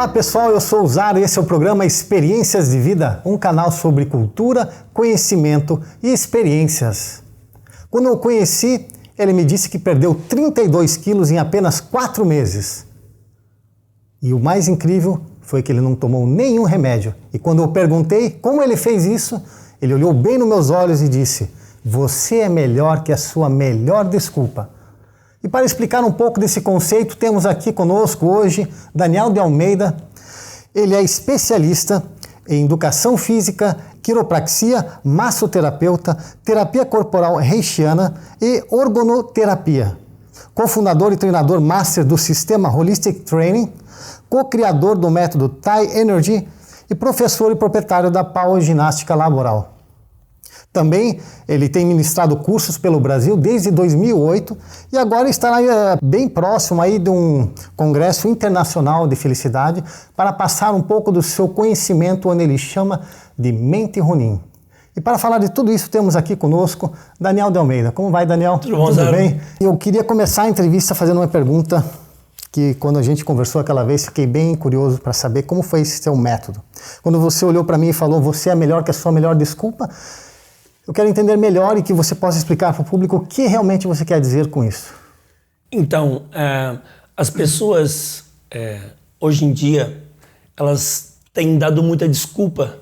Olá pessoal, eu sou o Zaro e esse é o programa Experiências de Vida, um canal sobre cultura, conhecimento e experiências. Quando eu o conheci, ele me disse que perdeu 32 quilos em apenas 4 meses. E o mais incrível foi que ele não tomou nenhum remédio. E quando eu perguntei como ele fez isso, ele olhou bem nos meus olhos e disse: "Você é melhor que a sua melhor desculpa." E para explicar um pouco desse conceito, temos aqui conosco hoje Daniel de Almeida. Ele é especialista em educação física, quiropraxia, massoterapeuta, terapia corporal reichiana e organoterapia. Cofundador e treinador master do sistema Holistic Training, co-criador do método Thai Energy e professor e proprietário da Power Ginástica Laboral. Também ele tem ministrado cursos pelo Brasil desde 2008 e agora está bem próximo aí de um congresso internacional de felicidade para passar um pouco do seu conhecimento, onde ele chama de Mente Ronin. E para falar de tudo isso, temos aqui conosco Daniel de Almeida. Como vai, Daniel? Tudo bom, Tudo bem? Eu queria começar a entrevista fazendo uma pergunta que, quando a gente conversou aquela vez, fiquei bem curioso para saber como foi esse seu método. Quando você olhou para mim e falou, você é melhor que a sua melhor desculpa, eu quero entender melhor e que você possa explicar para o público o que realmente você quer dizer com isso. Então, as pessoas, hoje em dia, elas têm dado muita desculpa.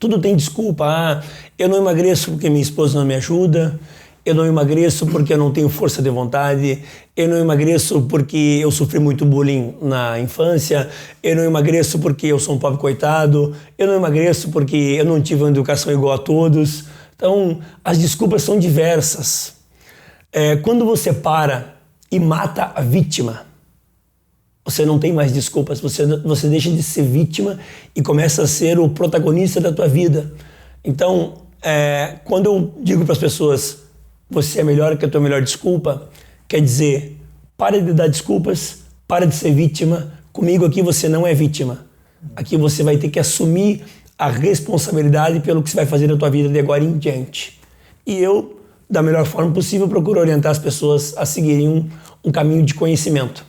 Tudo tem desculpa. Eu não emagreço porque minha esposa não me ajuda. Eu não emagreço porque eu não tenho força de vontade. Eu não emagreço porque eu sofri muito bullying na infância. Eu não emagreço porque eu sou um pobre coitado. Eu não emagreço porque eu não tive uma educação igual a todos. Então, as desculpas são diversas. Quando você para e mata a vítima, você não tem mais desculpas. Você deixa de ser vítima e começa a ser o protagonista da tua vida. Então, quando eu digo para as pessoas, você é melhor que a tua melhor desculpa, quer dizer, para de dar desculpas, para de ser vítima. Comigo aqui você não é vítima. Aqui você vai ter que assumir a responsabilidade pelo que você vai fazer na tua vida de agora em diante. E eu, da melhor forma possível, procuro orientar as pessoas a seguirem um caminho de conhecimento.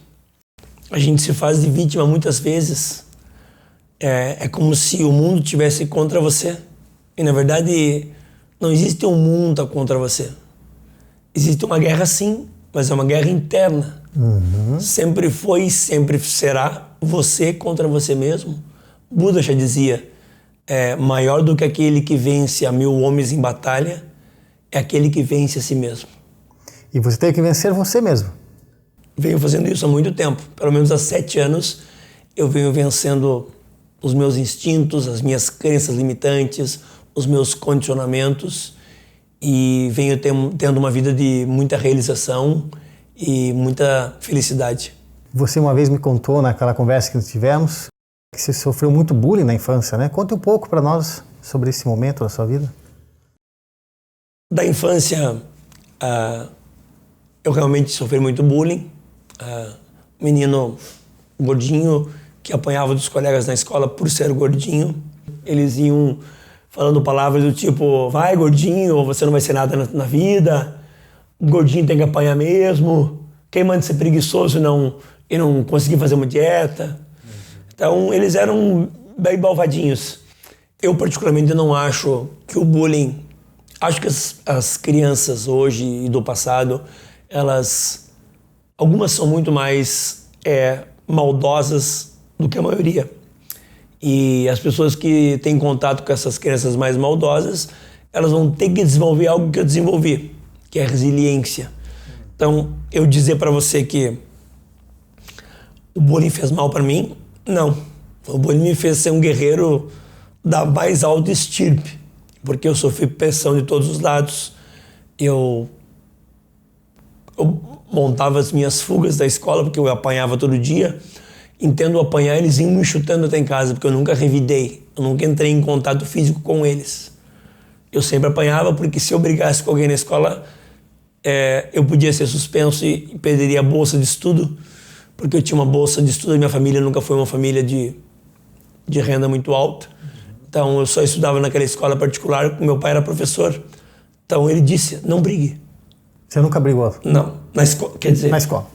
A gente se faz de vítima muitas vezes. É como se o mundo estivesse contra você. E, na verdade, não existe um mundo contra você. Existe uma guerra, sim, mas é uma guerra interna. Sempre foi e sempre será você contra você mesmo. Buda já dizia, maior do que aquele que vence a 1000 homens em batalha é aquele que vence a si mesmo. E você tem que vencer você mesmo. Venho fazendo isso há muito tempo. Pelo menos há 7 anos eu venho vencendo os meus instintos, as minhas crenças limitantes, os meus condicionamentos e venho tendo uma vida de muita realização e muita felicidade. Você uma vez me contou naquela conversa que tivemos que você sofreu muito bullying na infância, né? Conte um pouco para nós sobre esse momento da sua vida. Da infância, eu realmente sofri muito bullying. Menino gordinho que apanhava dos colegas na escola por ser gordinho. Eles iam falando palavras do tipo, vai gordinho, você não vai ser nada na vida, gordinho tem que apanhar mesmo, quem manda ser preguiçoso e não conseguir fazer uma dieta. Então, eles eram bem malvadinhos. Eu, particularmente, não acho que o bullying... Acho que as crianças hoje e do passado, algumas são muito mais maldosas do que a maioria. E as pessoas que têm contato com essas crianças mais maldosas, elas vão ter que desenvolver algo que eu desenvolvi, que é a resiliência. Então, eu dizer para você que o bullying fez mal para mim... Não, o bullying me fez ser um guerreiro da mais alta estirpe, porque eu sofri pressão de todos os lados. Eu montava as minhas fugas da escola, porque eu apanhava todo dia. Entendo apanhar, eles iam me chutando até em casa, porque eu nunca revidei, eu nunca entrei em contato físico com eles. Eu sempre apanhava, porque se eu brigasse com alguém na escola, eu podia ser suspenso e perderia a bolsa de estudo, porque eu tinha uma bolsa de estudo e minha família nunca foi uma família de renda muito alta. Então eu só estudava naquela escola particular, meu pai era professor. Então ele disse, não brigue. Você nunca brigou? Não, na escola, quer dizer... Na escola.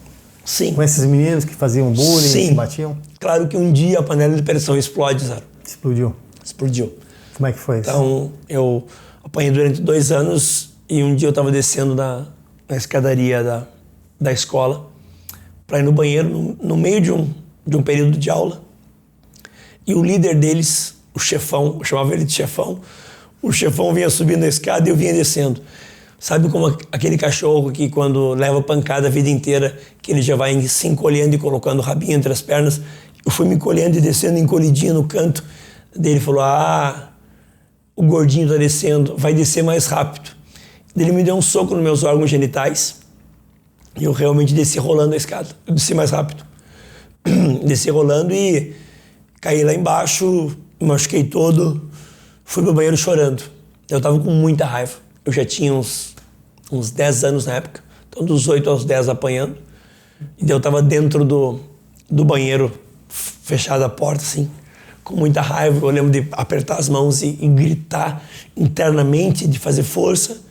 Sim. Com esses meninos que faziam bullying, Sim. que batiam? Claro que um dia a panela de pressão explode, Zaro. Explodiu. Explodiu. Como é que foi isso? Então, eu apanhei durante 2 anos e um dia eu estava descendo na escadaria da escola para ir no banheiro no meio de um período de aula. E o líder deles, o chefão, eu chamava ele de chefão, o chefão vinha subindo a escada e eu vinha descendo. Sabe como aquele cachorro que quando leva pancada a vida inteira, que ele já vai se encolhendo e colocando o rabinho entre as pernas? Eu fui me encolhendo e descendo, encolhidinho no canto. Daí ele falou, o gordinho tá descendo, vai descer mais rápido. Daí ele me deu um soco nos meus órgãos genitais e eu realmente desci rolando a escada. Eu desci mais rápido. Desci rolando e caí lá embaixo, me machuquei todo, fui pro banheiro chorando. Eu tava com muita raiva. Eu já tinha uns 10 anos na época, então dos 8 aos 10 apanhando. E daí eu tava dentro do banheiro, fechada a porta, assim, com muita raiva. Eu lembro de apertar as mãos e gritar internamente, de fazer força.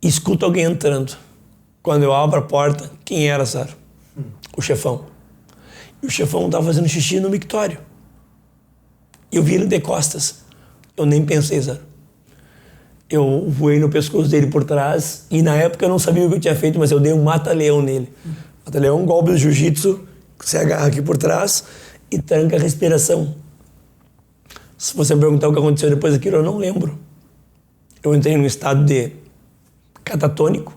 E escuto alguém entrando. Quando eu abro a porta, quem era, Zaro? O chefão. E o chefão estava fazendo xixi no mictório. E eu vi ele de costas. Eu nem pensei, Zaro. Eu voei no pescoço dele por trás e na época eu não sabia o que eu tinha feito, mas eu dei um mata-leão nele. Mata-leão é um golpe do jiu-jitsu, que você agarra aqui por trás e tranca a respiração. Se você me perguntar o que aconteceu depois daquilo, eu não lembro. Eu entrei num estado de catatônico,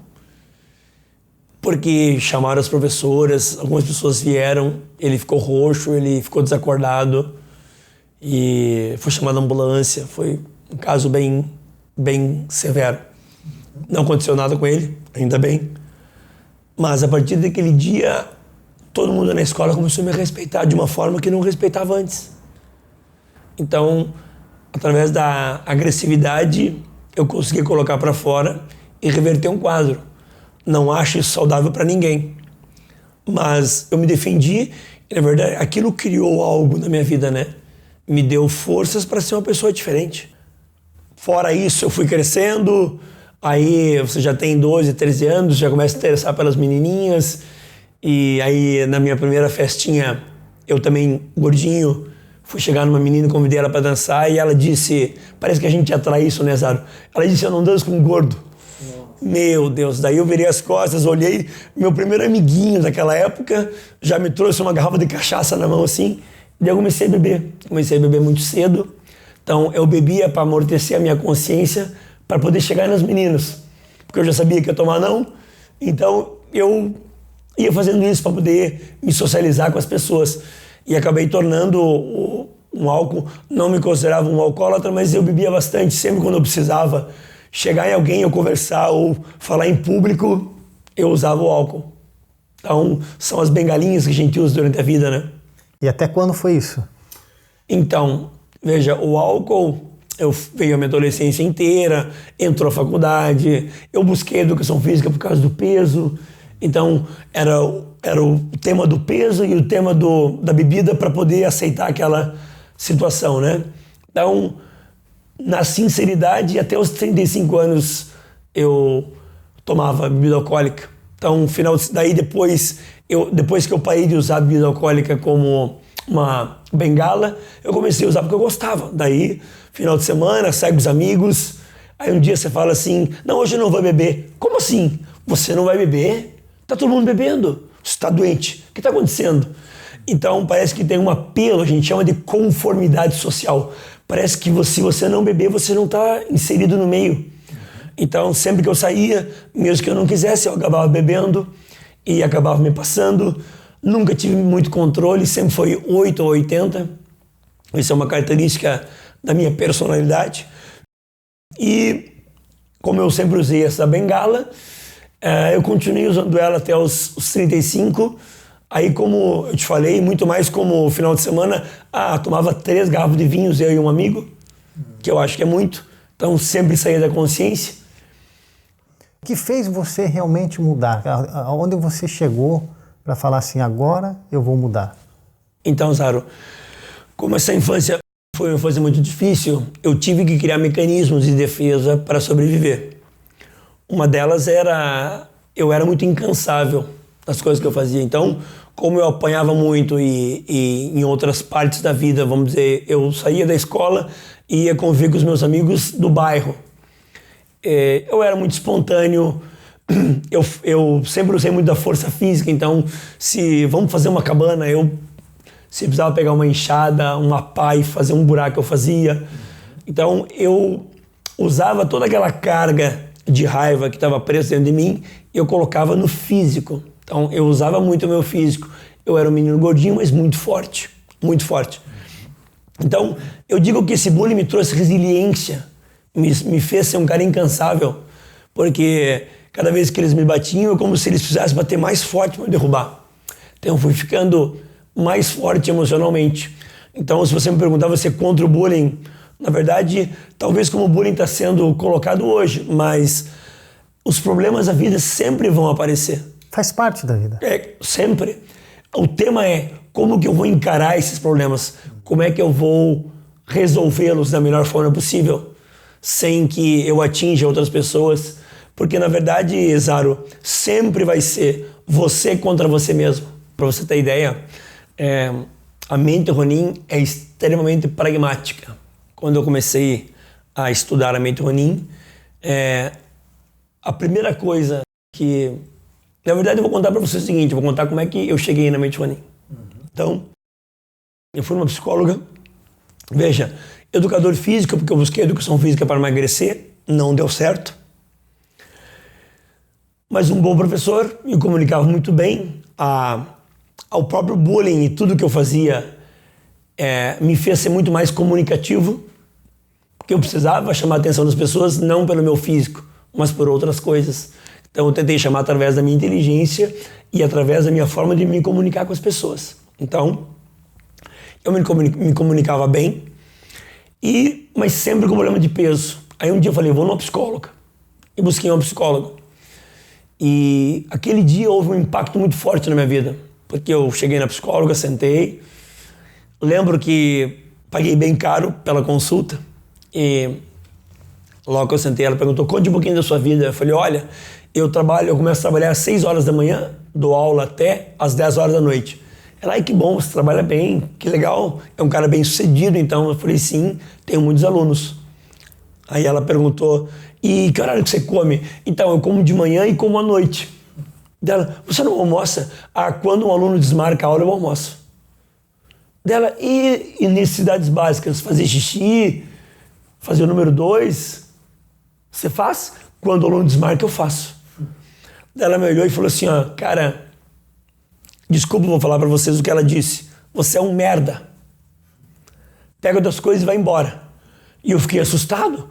porque chamaram as professoras, algumas pessoas vieram, ele ficou roxo, ele ficou desacordado e foi chamada a ambulância. Foi um caso bem severo. Não aconteceu nada com ele, ainda bem. Mas a partir daquele dia, todo mundo na escola começou a me respeitar de uma forma que não respeitava antes. Então, através da agressividade, eu consegui colocar para fora e reverter um quadro. Não acho isso saudável para ninguém. Mas eu me defendi e, na verdade, aquilo criou algo na minha vida, né? Me deu forças para ser uma pessoa diferente. Fora isso, eu fui crescendo, aí você já tem 12, 13 anos, já começa a interessar pelas menininhas, e aí na minha primeira festinha, eu também, gordinho, fui chegar numa menina e convidei ela para dançar, e ela disse, parece que a gente atrai isso, né, Zaro? Ela disse, eu não danço com um gordo. Meu Deus, daí eu virei as costas, olhei, meu primeiro amiguinho daquela época já me trouxe uma garrafa de cachaça na mão assim, e eu comecei a beber muito cedo. Então, eu bebia para amortecer a minha consciência para poder chegar nas meninas. Porque eu já sabia que ia tomar não. Então, eu ia fazendo isso para poder me socializar com as pessoas. E acabei tornando um álcool. Não me considerava um alcoólatra, mas eu bebia bastante. Sempre quando eu precisava chegar em alguém, ou conversar, ou falar em público, eu usava o álcool. Então, são as bengalinhas que a gente usa durante a vida, né? E até quando foi isso? Então, veja, o álcool, veio a minha adolescência inteira, entrou a faculdade, eu busquei educação física por causa do peso, então era o tema do peso e o tema da bebida para poder aceitar aquela situação, né? Então, na sinceridade, até os 35 anos eu tomava bebida alcoólica. Então, depois que eu parei de usar bebida alcoólica como uma bengala, eu comecei a usar porque eu gostava. Daí, final de semana, segue os amigos, aí um dia você fala assim, não, hoje eu não vou beber. Como assim? Você não vai beber? Tá todo mundo bebendo. Você tá doente. O que tá acontecendo? Então, parece que tem um apelo, a gente chama de conformidade social. Parece que se você não beber, você não tá inserido no meio. Então, sempre que eu saía, mesmo que eu não quisesse, eu acabava bebendo e acabava me passando. Nunca tive muito controle, sempre foi 8 ou 80. Isso é uma característica da minha personalidade. E como eu sempre usei essa bengala, eu continuei usando ela até os 35. Aí, como eu te falei, muito mais como final de semana, tomava 3 garrafas de vinhos, eu e um amigo, que eu acho que é muito. Então, sempre saía da consciência. O que fez você realmente mudar? Aonde você chegou para falar assim, agora eu vou mudar? Então, Zaro, como essa infância foi uma infância muito difícil, eu tive que criar mecanismos de defesa para sobreviver. Uma delas eu era muito incansável. nas coisas que eu fazia. Então, como eu apanhava muito e em outras partes da vida, vamos dizer, eu saía da escola e ia conviver com os meus amigos do bairro. Eu era muito espontâneo, eu sempre usei muito da força física, então se vamos fazer uma cabana, se precisava pegar uma enxada, uma pá e fazer um buraco, eu fazia. Então eu usava toda aquela carga de raiva que estava presa dentro de mim e eu colocava no físico. Então eu usava muito o meu físico. Eu era um menino gordinho, mas muito forte, muito forte. Então eu digo que esse bullying me trouxe resiliência, me fez ser um cara incansável, porque cada vez que eles me batiam, é como se eles precisassem bater mais forte para me derrubar. Então eu fui ficando mais forte emocionalmente. Então, se você me perguntar, você é contra o bullying? Na verdade, talvez como o bullying está sendo colocado hoje, mas os problemas da vida sempre vão aparecer. Faz parte da vida. Sempre. O tema é como que eu vou encarar esses problemas, como é que eu vou resolvê-los da melhor forma possível, sem que eu atinja outras pessoas. Porque, na verdade, Zaro, sempre vai ser você contra você mesmo. Para você ter ideia, a mente Ronin é extremamente pragmática. Quando eu comecei a estudar a mente Ronin, a primeira coisa que... Na verdade, eu vou contar para você o seguinte, eu vou contar como é que eu cheguei na mente Ronin. Então, eu fui numa psicóloga, veja, educador físico, porque eu busquei educação física para emagrecer, não deu certo. Mas um bom professor, me comunicava muito bem, ao próprio bullying e tudo que eu fazia me fez ser muito mais comunicativo, porque eu precisava chamar a atenção das pessoas não pelo meu físico, mas por outras coisas. Então eu tentei chamar através da minha inteligência e através da minha forma de me comunicar com as pessoas. Então, eu me comunicava bem, mas sempre com problema de peso. Aí um dia eu falei, vou numa psicóloga. E busquei uma psicóloga. E aquele dia houve um impacto muito forte na minha vida, porque eu cheguei na psicóloga, sentei, lembro que paguei bem caro pela consulta e logo que eu sentei, ela perguntou, conte um pouquinho da sua vida. Eu falei, olha, eu começo a trabalhar às 6 horas da manhã, dou aula até às 10 horas da noite. Ela, ai, que bom, você trabalha bem, que legal, é um cara bem sucedido. Então eu falei, sim, tenho muitos alunos. Aí ela perguntou, e que horário que você come? Então, eu como de manhã e como à noite. Dela, você não almoça? Quando um aluno desmarca a aula, eu almoço. Dela, e necessidades básicas? Fazer xixi, fazer o número 2, você faz? Quando o aluno desmarca, eu faço. Ela me olhou e falou assim, cara, desculpa, vou falar pra vocês o que ela disse. Você é um merda. Pega outras coisas e vai embora. E eu fiquei assustado,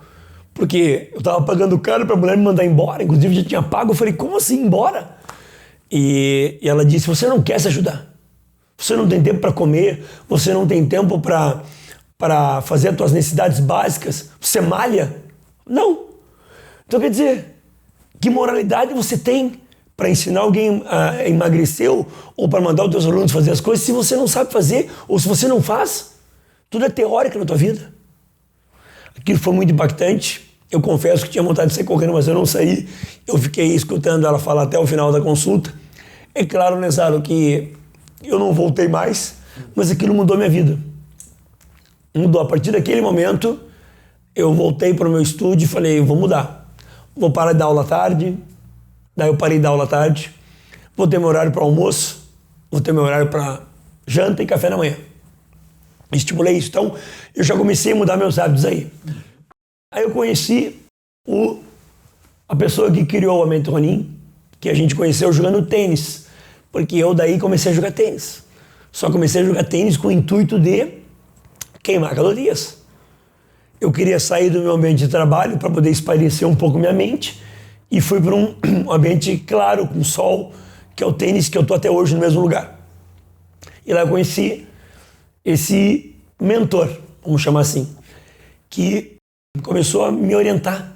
porque eu tava pagando caro pra mulher me mandar embora, inclusive já tinha pago. Eu falei, como assim embora? E ela disse, você não quer se ajudar. Você não tem tempo para comer, você não tem tempo para fazer as suas necessidades básicas, você malha? Não. Então quer dizer, que moralidade você tem para ensinar alguém a emagrecer ou para mandar os seus alunos fazer as coisas se você não sabe fazer ou se você não faz? Tudo é teórico na tua vida. Aquilo foi muito impactante. Eu confesso que tinha vontade de sair correndo, mas eu não saí. Eu fiquei escutando ela falar até o final da consulta. É claro, né, Zaro, que eu não voltei mais, mas aquilo mudou minha vida. Mudou. A partir daquele momento, eu voltei para o meu estúdio e falei, vou mudar. Vou parar de dar aula à tarde. Daí eu parei de dar aula à tarde. Vou ter meu horário para almoço. Vou ter meu horário para janta e café da manhã. Estipulei isso. Então, eu já comecei a mudar meus hábitos aí. Aí eu conheci a pessoa que criou a Mente Ronin, que a gente conheceu jogando tênis. Porque eu daí comecei a jogar tênis. Só comecei a jogar tênis com o intuito de queimar calorias. Eu queria sair do meu ambiente de trabalho para poder espairecer um pouco minha mente e fui para um ambiente claro, com sol, que é o tênis, que eu estou até hoje no mesmo lugar. E lá eu conheci esse mentor, vamos chamar assim, que começou a me orientar.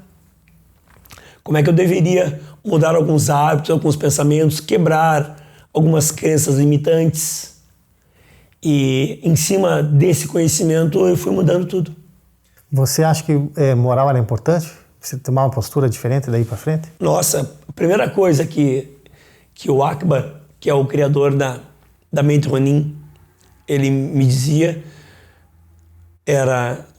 Como é que eu deveria mudar alguns hábitos, alguns pensamentos, quebrar algumas crenças limitantes. E em cima desse conhecimento eu fui mudando tudo. Você acha que moral era importante? Você tomar uma postura diferente daí para frente? Nossa, a primeira coisa que o Akbar que é o criador da mente Ronin, ele me dizia,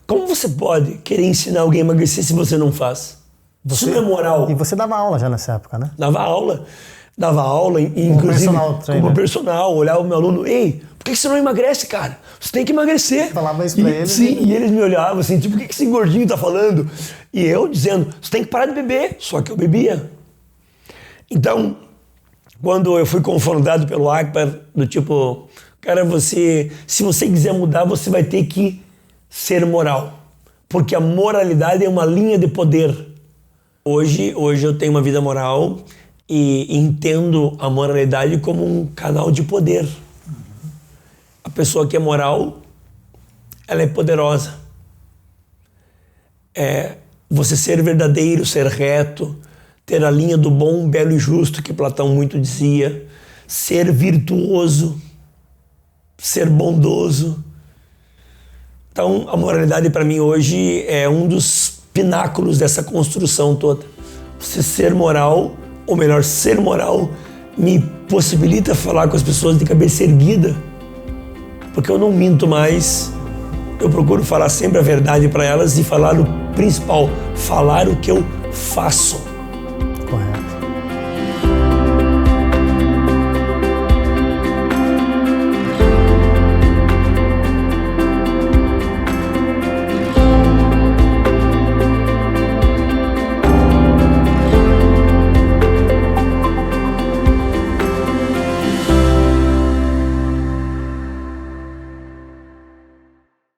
como você pode querer ensinar alguém a emagrecer se você não faz? Isso não é moral. E você dava aula já nessa época, né? Dava aula, inclusive como personal, olhava o meu aluno, ei, por que você não emagrece, cara? Você tem que emagrecer. Falava isso pra eles. Sim, e eles me olhavam assim, tipo, o que esse gordinho tá falando? E eu dizendo, você tem que parar de beber, só que eu bebia. Então, quando eu fui confrontado pelo Akbar, do tipo, cara, se você quiser mudar, você vai ter que ser moral. Porque a moralidade é uma linha de poder. Hoje eu tenho uma vida moral e entendo a moralidade como um canal de poder. A pessoa que é moral, ela é poderosa. Você ser verdadeiro, ser reto, ter a linha do bom, belo e justo, que Platão muito dizia, ser virtuoso, ser bondoso. Então, a moralidade para mim hoje é um dos pináculos dessa construção toda. Você ser moral, ou melhor, ser moral, me possibilita falar com as pessoas de cabeça erguida, porque eu não minto mais, eu procuro falar sempre a verdade para elas e falar o principal, falar o que eu faço.